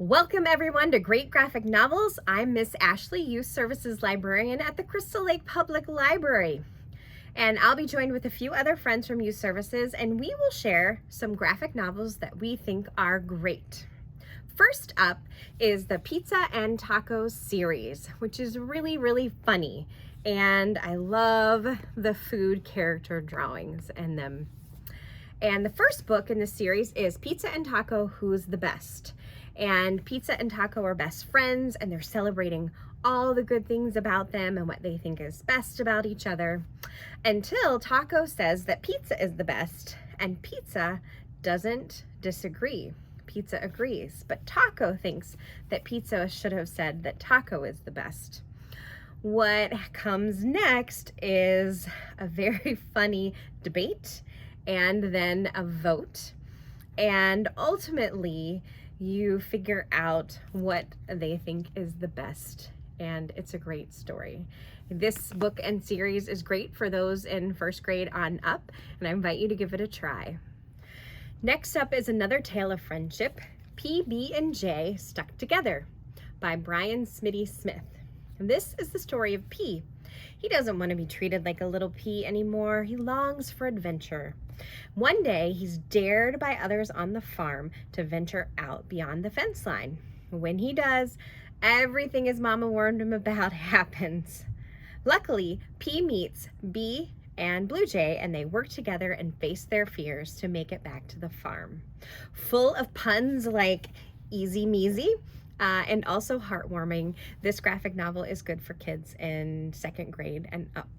Welcome everyone to Great Graphic Novels. I'm Miss Ashley, Youth Services Librarian at the Crystal Lake Public Library. And I'll be joined with a few other friends from Youth Services, and we will share some graphic novels that we think are great. First up is the Pizza and Tacos series, which is really funny. And I love the food character drawings in them. And the first book in the series is Pizza and Taco, Who's the Best? And Pizza and Taco are best friends, and they're celebrating all the good things about them and what they think is best about each other, until Taco says that Pizza is the best, and Pizza doesn't disagree. Pizza agrees, but Taco thinks that Pizza should have said that Taco is the best. What comes next is a very funny debate and then a vote, and ultimately you figure out what they think is the best, and it's a great story. This book and series is great for those in first grade on up, and I invite you to give it a try. Next up is another tale of friendship, P, B, and J Stuck Together by Brian Smitty Smith. And this is the story of P. He doesn't want to be treated like a little pea anymore. He longs for adventure. One day, he's dared by others on the farm to venture out beyond the fence line. When he does, everything his mama warned him about happens. Luckily, P meets B and Blue Jay, and they work together and face their fears to make it back to the farm. Full of puns like easy measy, and also heartwarming, this graphic novel is good for kids in second grade and up.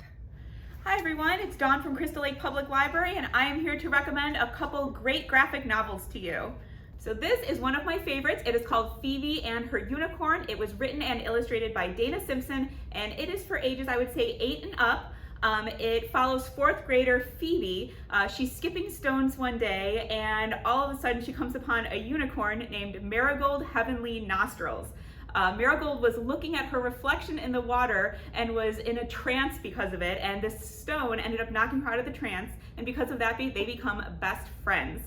Hi everyone, it's Dawn from Crystal Lake Public Library, and I am here to recommend a couple great graphic novels to you. So this is one of my favorites. It is called Phoebe and Her Unicorn. It was written and illustrated by Dana Simpson, and it is for ages, I would say, 8 and up. It follows fourth grader Phoebe. She's skipping stones one day, and all of a sudden she comes upon a unicorn named Marigold Heavenly Nostrils. Marigold was looking at her reflection in the water and was in a trance because of it, and this stone ended up knocking her out of the trance, and because of that they become best friends.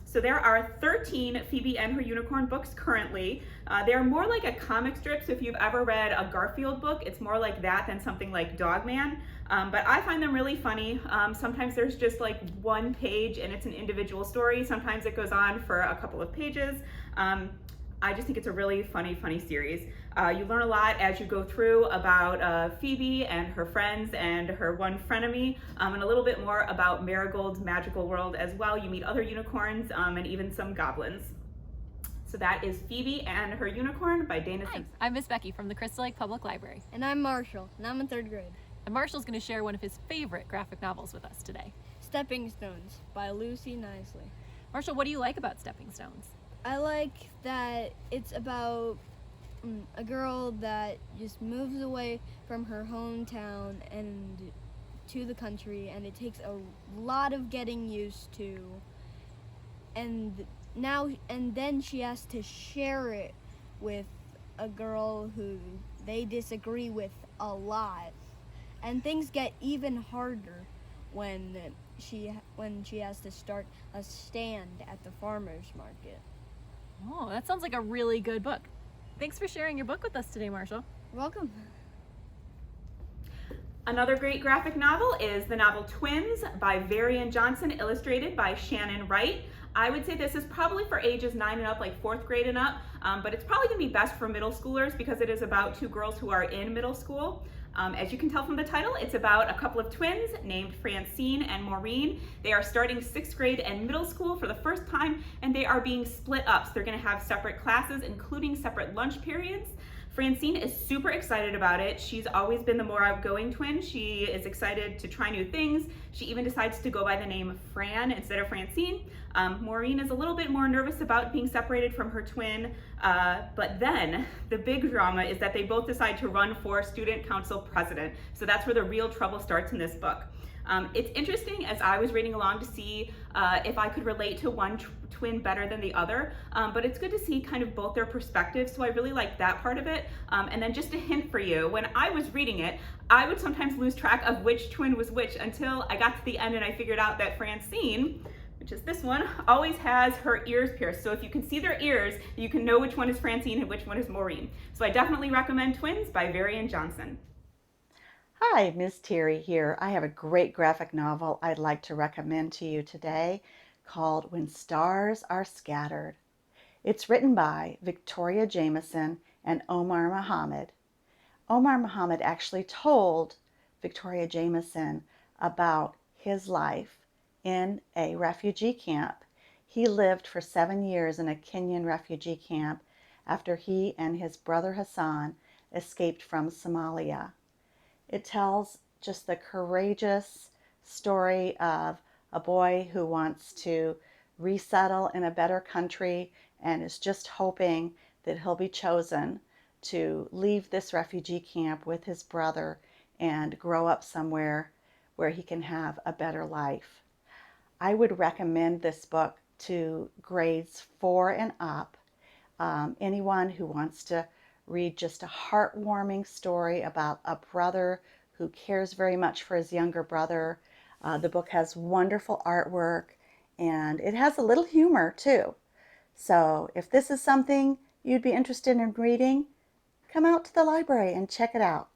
So there are 13 Phoebe and Her Unicorn books currently. They're more like a comic strip, so if you've ever read a Garfield book, it's more like that than something like Dogman. But I find them really funny. Sometimes there's just like one page and it's an individual story. Sometimes it goes on for a couple of pages. I just think it's a really funny series. You learn a lot as you go through about Phoebe and her friends and her one frenemy, and a little bit more about Marigold's magical world as well. You meet other unicorns and even some goblins. So that is Phoebe and Her Unicorn by Dana Simpson. Hi, I'm Miss Becky from the Crystal Lake Public Library. And I'm Marshall, and I'm in third grade. And Marshall's going to share one of his favorite graphic novels with us today. Stepping Stones by Lucy Knisley. Marshall, what do you like about Stepping Stones? I like that it's about a girl that just moves away from her hometown and to the country, and it takes a lot of getting used to, and then she has to share it with a girl who they disagree with a lot, and things get even harder when she has to start a stand at the farmer's market. Oh, that sounds like a really good book. Thanks for sharing your book with us today, Marshall. You're welcome. Another great graphic novel is the novel Twins by Varian Johnson, illustrated by Shannon Wright. I would say this is probably for ages 9 and up, like 4th grade and up, but it's probably going to be best for middle schoolers because it is about 2 girls who are in middle school. As you can tell from the title, it's about a couple of twins named Francine and Maureen. They are starting 6th grade and middle school for the first time, and they are being split up. So they're going to have separate classes, including separate lunch periods. Francine is super excited about it. She's always been the more outgoing twin. She is excited to try new things. She even decides to go by the name Fran instead of Francine. Maureen is a little bit more nervous about being separated from her twin, but then the big drama is that they both decide to run for student council president. So that's where the real trouble starts in this book. It's interesting as I was reading along to see if I could relate to one twin better than the other, but it's good to see kind of both their perspectives, so I really like that part of it. And then just a hint for you, when I was reading it, I would sometimes lose track of which twin was which until I got to the end and I figured out that Francine which is this one, always has her ears pierced. So if you can see their ears, you can know which one is Francine and which one is Maureen. So I definitely recommend Twins by Varian Johnson. Hi, Ms. Terry here. I have a great graphic novel I'd like to recommend to you today called When Stars Are Scattered. It's written by Victoria Jameson and Omar Muhammad. Omar Muhammad actually told Victoria Jameson about his life in a refugee camp. He lived for 7 years in a Kenyan refugee camp after he and his brother Hassan escaped from Somalia. It tells just the courageous story of a boy who wants to resettle in a better country and is just hoping that he'll be chosen to leave this refugee camp with his brother and grow up somewhere where he can have a better life. I would recommend this book to grades 4 and up. Anyone who wants to read just a heartwarming story about a brother who cares very much for his younger brother. The book has wonderful artwork and it has a little humor too. So if this is something you'd be interested in reading, come out to the library and check it out.